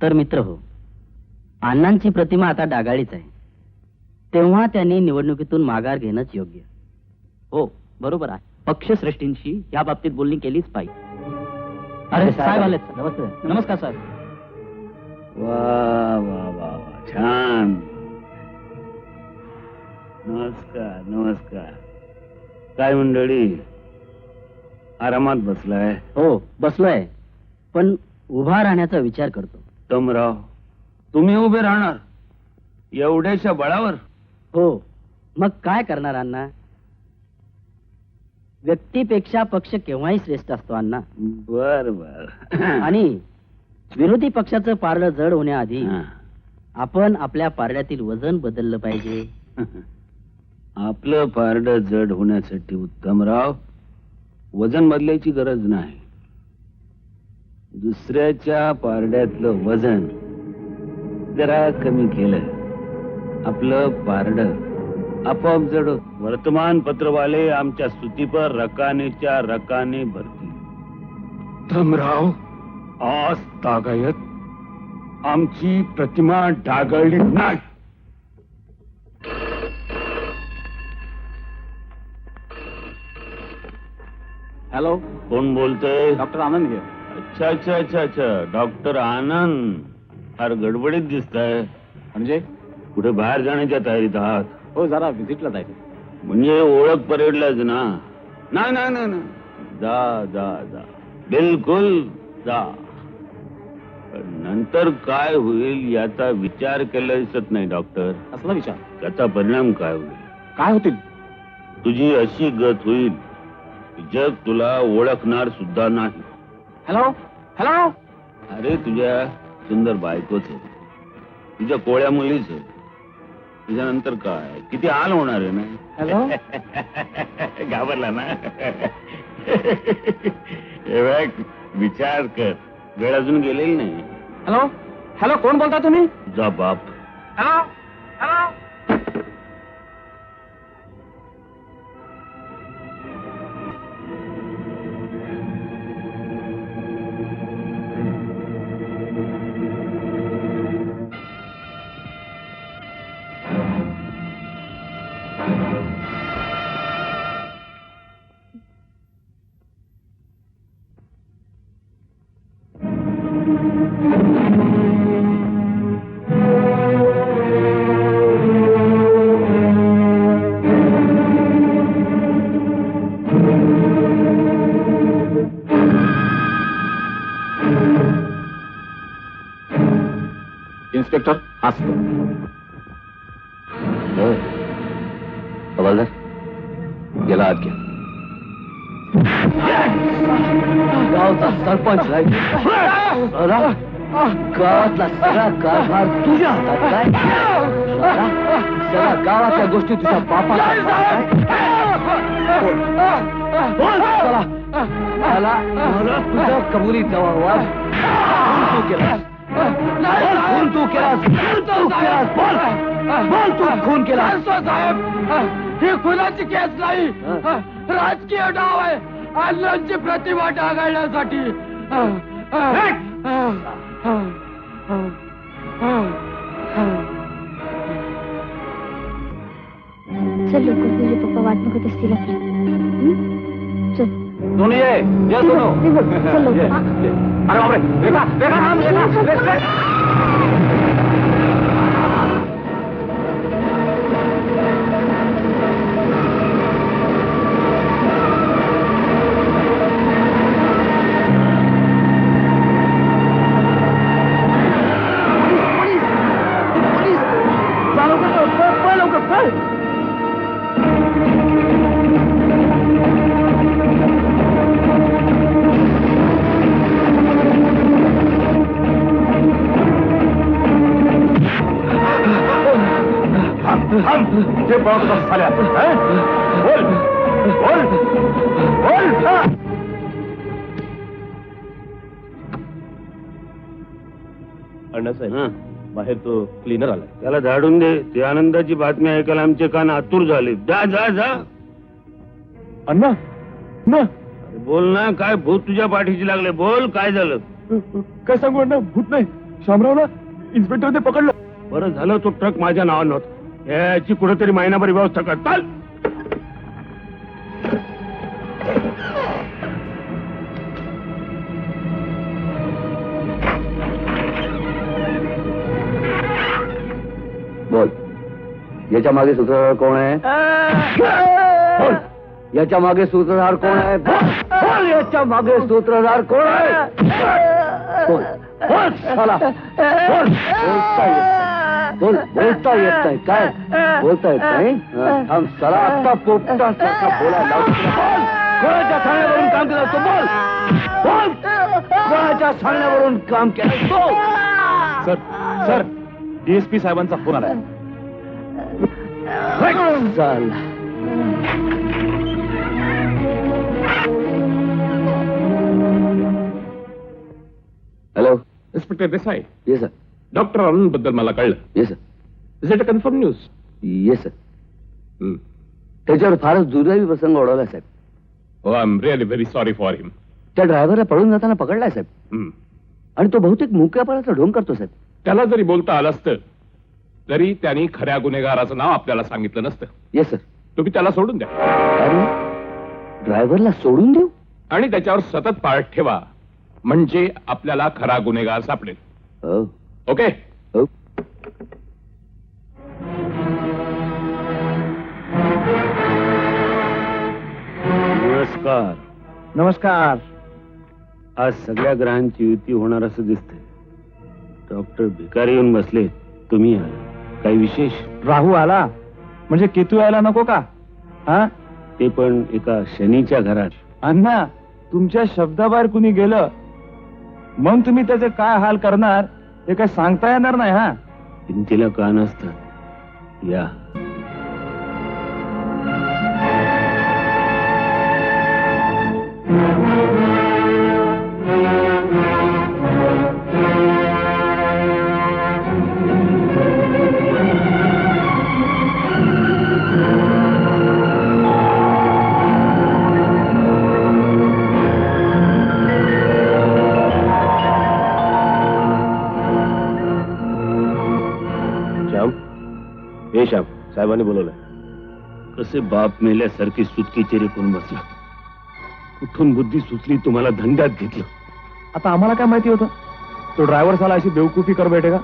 तर मित्र हो, अण्णांची प्रतिमा आता डागाळीच आहे. तेव्हा त्यांनी निवडणुकीतून माघार घेणंच योग्य. हो, बरोबर आहे. पक्षश्रेष्ठींशी या बाबतीत बोलणी केलीच पाहिजे. अरे साहेब आलेत. नमस्ते. नमस्कार साहेब. वा वा वा वा, छान. नमस्कार नमस्कार. काय मंडळी, आरामात बसलाय? हो बसलोय, पण उभा राहण्याचा विचार करतो. तमराव, तुम्ही उभे राहणार एवढ्याशा बळावर? हो, मग काय करणार अण्णा? व्यक्तीपेक्षा पक्ष केव्हाही श्रेष्ठ असतो अण्णा. बर बर. आणि विरोधी पक्षाचं पारडं जड होण्याआधी हा. आपण आपल्या पारड्यातील वजन बदललं पाहिजे. आपलं पारडं जड होण्यासाठी उत्तमराव वजन बदलायची गरज नाही. दुसऱ्याच्या पारड्यातलं वजन जरा कमी केलं, आपलं पारडं आपोआप जड होतं. वर्तमानपत्रवाले आमच्या स्तुतीपर रकानेच्या रकाने भरतील. उत्तमराव, आज तागायत आमची प्रतिमा डागाळली नाही. हॅलो, कोण बोलतोय? डॉक्टर आनंद घे. अच्छा अच्छा अच्छा अच्छा, डॉक्टर आनंद. फार गडबडीत दिसताय. म्हणजे? कुठे बाहेर जाण्याच्या तयारीत आहात? हो, जरा व्हिजिटला जायचं. म्हणजे ओळख परेडलाच ना? नाही नाही नाही नाही. जा जा जा, बिलकुल जा. पण नंतर काय होईल याचा विचार केला दिसत नाही डॉक्टर. असला विचार? त्याचा परिणाम काय होईल? काय होतील? तुझी अशी गत होईल की जग तुला ओळखणार सुद्धा नाही. Hello hello. अरे तुझ्या सुंदर बायकोच आहे, तुझ्या कोळ्या मुलीच आहे. तुझ्यानंतर काय किती हाल होणार आहे ना. हॅलो. घाबरला ना? हे बघ, विचार कर, वेळ अजून गेलेली नाही. हॅलो हॅलो, कोण बोलता तुम्ही? जा बाप. Hello hello. इन्स्पेक्टर हसतो. हवालदार, गेला आत घ्या. गावचा सरपंच गावातला सगळा कारभार तुझ्या हातात काय? सगळ्या गावातल्या गोष्टी तुझ्या बापाला तुझ्या कबुलीचा वाद तू केलास. खून तू केलास. तू खून केलास. साहेब, ही खुनाची केस नाही, राजकीय डाव आहे. अण्णांची प्रतिमा डागाळण्यासाठी. चल लवकर, तुझे पप्पा वाट बघत असतील आपली. चल. सोनू ये सोनू. चल लवकर. अरे बापरे, रेखा रेखा थांब, रेखा. ते पळत झाल्या. बोल बोल बोल. अण्णासाहेब, बाहेर तो क्लीनर आला. त्याला धाडून दे. ते आनंदाची बातमी ऐकायला आमचे कान आतुर झाले. जा जा जा. अण्णा ना, बोल ना, काय भूत तुझ्या पाठीशी लागले? बोल, काय झालं? काय सांगू अण्णा, भूत नाही, शामरावला इन्स्पेक्टर ते पकडलं. बरं झालं तो ट्रक माझ्या नावानं होता. याची कुठेतरी महिनाभर व्यवस्था कर. चाल. बोल, याच्या मागे सूत्रधार कोण आहे? बोल, याच्या मागे सूत्रधार कोण आहे? बोल, याच्या मागे सूत्रधार कोण आहे? बोल, बोल, चला, बोल. बोलता येत नाही काय? बोलता येत नाही? थांब, चला आत्ता पोपटासारखा बोलायला लावतो. बोल, कोणाच्या सांगण्यावरून काम केलं असतो? बोल, बोल, कोणाच्या सांगण्यावरून काम केलं असतो? सर सर डीएसपी साहेबांचा फोन आलाय. चाल. Hello. Inspector Desai, yes sir. Doctor Arun बद्दल मला कळलं. Yes sir. Is it a confirm news? Yes sir. त्याच्यावर फारच दुर्दैवी प्रसंग ओढवला साहेब. हो, I am really very sorry for him. त्या ड्रायव्हरला पळून जाताना पकडलाय साहेब. आणि तो बहुतेक मुक्यापणाचा ढोंग करतो साहेब. त्याला जरी बोलता आलं असतं तरी त्यांनी खऱ्या गुन्हेगाराचं नाव आपल्याला सांगितलं नसतं. Yes sir. तुम्ही त्याला सोडून द्या अरे, ड्रायव्हरला सोडून देऊ? आणि त्याच्यावर सतत पाळत ठेवा, म्हणजे आपल्याला खरा गुन्हेगार सापडेल. हो. ओके. हो. नमस्कार. नमस्कार. आज सगळ्या ग्रहांची युती होणार असं दिसतंय. डॉक्टर भिकारी येऊन बसले, तुम्ही आला. काही विशेष? राहू आला म्हणजे केतू यायला नको का? हा, ते पण एका शनीच्या घरात. अण्णा, तुमच्या शब्दाबाहेर कुणी गेलं मग तुम्ही त्याचे काय हाल करणार हे काय सांगता येणार नाही. हा, भिंतीला कान असतात. या. साहेबांनी बोलवलंय. कसे बाप मेल्यासारखी सुटकी चेहरे करून बसला. कुठून बुद्धी सुचली तुम्हाला धंद्यात घेतलं? आता आम्हाला काय माहिती होतं तो ड्रायव्हर साला अशी बेवकूफी कर बैठे का?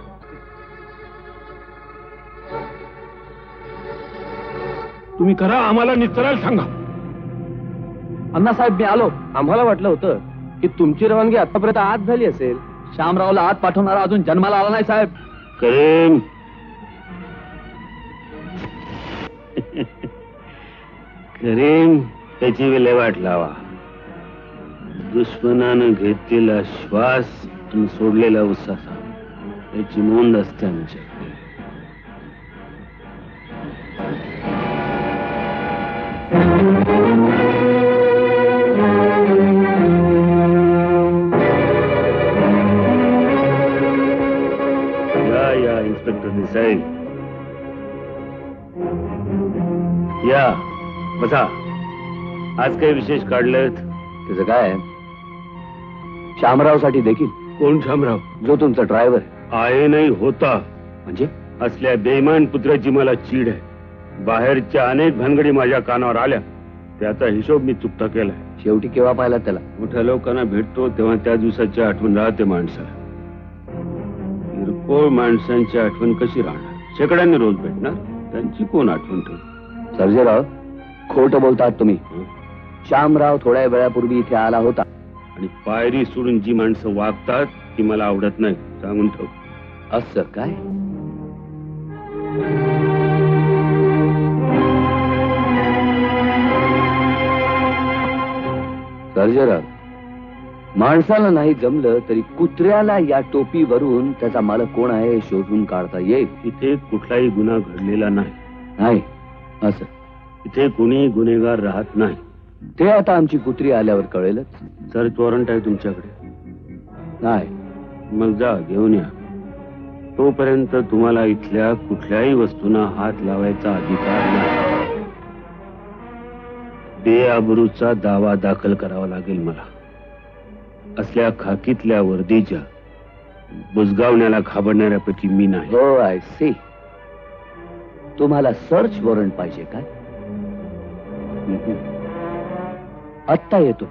तुम्ही करा, आम्हाला निचरायला सांगा. अण्णासाहेब, मी आलो. आम्हाला वाटलं होतं की तुमची रवानगी आतापर्यंत आज झाली असेल. शामरावला आत पाठवणारा अजून जन्माला आला नाही साहेब. करेम. करेम, त्याची विल्हेवाट लावा. दुश्मनानं घेतलेला श्वास आणि सोडलेला उसासा याची नोंद असते आमच्याकडे. या इन्स्पेक्टर देसाई, या बसा. आज काही विशेष काढलं? त्याचं काय आहे? शामरावसाठी देखील. कोण शामराव? जो तुमचा ड्रायव्हर आहे नाही होता. म्हणजे असल्या बेईमान पुत्राची मला चीड आहे. बाहेरच्या अनेक भानगडी माझ्या कानावर आल्या, त्याचा हिशोब मी चुकता केलाय. शेवटी केव्हा पाहिला त्याला? मोठ्या लोकांना भेटतो तेव्हा त्या दिवसाची आठवण राहते माणसाला. किरकोळ माणसांची आठवण कशी राहणार? शेकड्यांनी रोज भेटणार, त्यांची कोण आठवण ठेवतो? सर्जेराव, खोटं बोलतात तुम्ही. शामराव थोड्या वेळापूर्वी इथे आला होता. आणि पायरी सोडून जी माणसं वागतात ती मला आवडत नाही, सांगून ठेव. असं काय? सर्जेराव, माणसाला नाही जमलं तरी कुत्र्याला या टोपीवरून त्याचा मालक कोण आहे हे शोधून काढता येईल. इथे कुठलाही गुन्हा घडलेला नाही. नाही असं? इथे कोणी गुन्हेगार राहत नाही. ते आता आमची कुत्री आल्यावर कळेलच. सर्च वॉरंट आहे तुमच्याकडे? नाही. मग जा, घेऊन या. तोपर्यंत तुम्हाला इथल्या कुठल्याही वस्तूंना हात लावायचा अधिकार नाही. बेआबरूचा दावा दाखल करावा लागेल मला. असल्या खाकीतल्या वर्दीच्या बुजगावण्याला घाबरणाऱ्यापैकी मी नाही. हो आय सी. तुम्हाला सर्च वॉरंट पाहिजे काय? आत्ता येतो.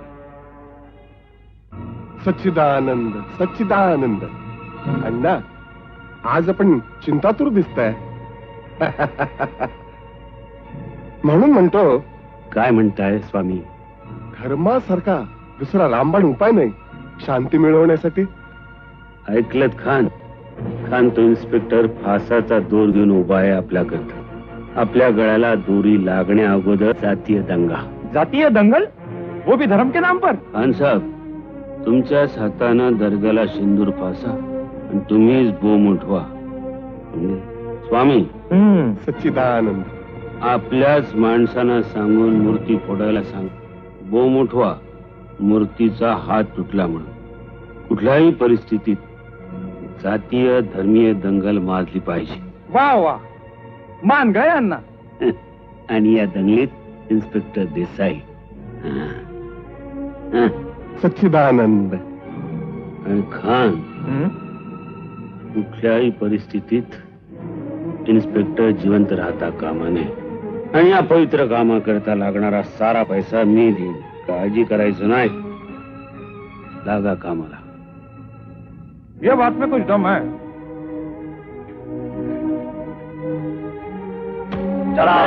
सच्चिदानंद सच्चिदानंद. अण्णा, आज आपण चिंतातूर दिसताय. म्हणून म्हणतो, काय म्हणताय स्वामी? धर्मासारखा दुसरा रामबाण उपाय नाही शांती मिळवण्यासाठी? ऐकलत खान? खान तो इन्स्पेक्टर फासाचा दोर घेऊन उभा आहे आपल्याकरता. आपल्या गळ्याला दोरी लागण्या अगोदर जातीय दंगा. जातीय दंगल, वो भी धर्म के नाम पर. खान साहेब, तुमच्याच हातानं दर्ग्याला सिंदूर फासा आणि तुम्हीच बोंब उठवा. म्हणजे स्वामी, सच्चिदानंद. आपल्याच माणसांना सांगून मूर्ती फोडायला सांग. बोंब उठवा, मूर्तीचा हात तुटला म्हणून. कुठल्याही परिस्थितीत जातीय धर्मीय दंगल माजली पाहिजे. वा वा, मान गए अण्णा. आणि या दंगलीत इन्स्पेक्टर देसाई. हा. हा. सच्चिदानंद. आणि खान, कुठल्याही परिस्थितीत इन्स्पेक्टर जिवंत राहता कामा नये. आणि या पवित्र कामाकरता लागणारा सारा पैसा मी देईन. काळजी करायचं नाही. लागा कामाला. ये बात में कुछ दम है. चला.